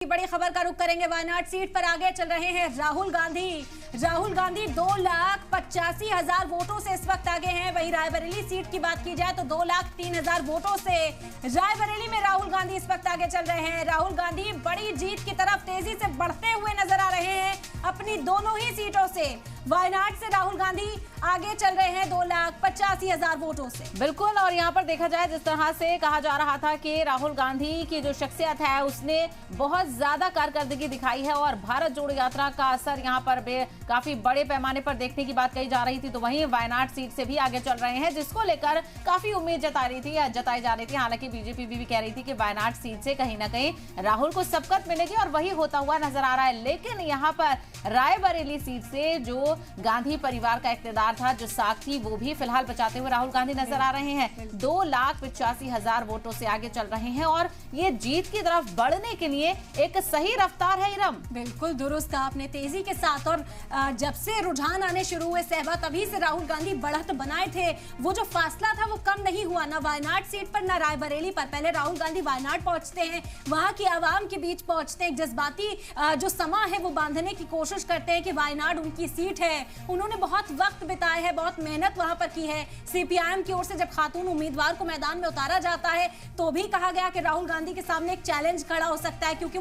बड़ी खबर का रुख करेंगे। वायनाड सीट पर आगे चल रहे हैं राहुल गांधी। राहुल गांधी 2,85,000 वोटों से इस वक्त आगे हैं। वहीं रायबरेली सीट की बात की जाए तो 2,03,000 वोटों से रायबरेली में राहुल गांधी इस वक्त आगे चल रहे हैं। राहुल गांधी बड़ी जीत की तरफ तेजी से बढ़ते हुए नजर आ रहे हैं अपनी दोनों ही सीटों से। वायनाड से राहुल गांधी आगे चल रहे हैं 2,85,000 वोटों से। बिल्कुल, और यहाँ पर देखा जाए जिस तरह से कहा जा रहा था कि राहुल गांधी की जो शख्सियत है उसने बहुत ज्यादा कारकर्दगी दिखाई है और भारत जोड़ो यात्रा का असर यहाँ पर काफी बड़े पैमाने पर देखने की बात कही जा रही थी। तो वहीं वायनाड सीट से भी आगे चल रहे हैं, जिसको लेकर काफी उम्मीद जताई जा रही थी। हालांकि बीजेपी भी कह रही थी कि वायनाड सीट से कहीं ना कहीं राहुल को सबकत मिलेगी और वही होता हुआ नजर आ रहा है। लेकिन यहाँ पर रायबरेली सीट से जो गांधी परिवार का इख्तिदार था, जो साख थी, वो भी फिलहाल बचाते हुए राहुल गांधी नजर आ रहे हैं। 2,85,000 वोटों से आगे चल रहे हैं और ये जीत की तरफ बढ़ने के लिए एक सही रफ्तार है। इरम, बिल्कुल दुरुस्त कहा आपने, तेजी के साथ। और जब से रुझान आने शुरू हुए सहबा, तभी से राहुल गांधी बढ़त बनाए थे। वो जो फासला था वो कम नहीं हुआ, ना वायनाड सीट पर ना रायबरेली पर। पहले राहुल गांधी वायनाड पहुंचते हैं, वहां की आवाम के बीच पहुंचते हैं, जज्बाती जो समा है वो बांधने की कोशिश करते हैं कि वायनाड उनकी सीट है। उन्होंने बहुत वक्त बिताया है, बहुत मेहनत वहां पर की है। सीपीआईएम की ओर से जब खातून उम्मीदवार को मैदान में उतारा जाता है तो भी कहा गया कि राहुल गांधी के सामने एक चैलेंज खड़ा हो सकता है, क्योंकि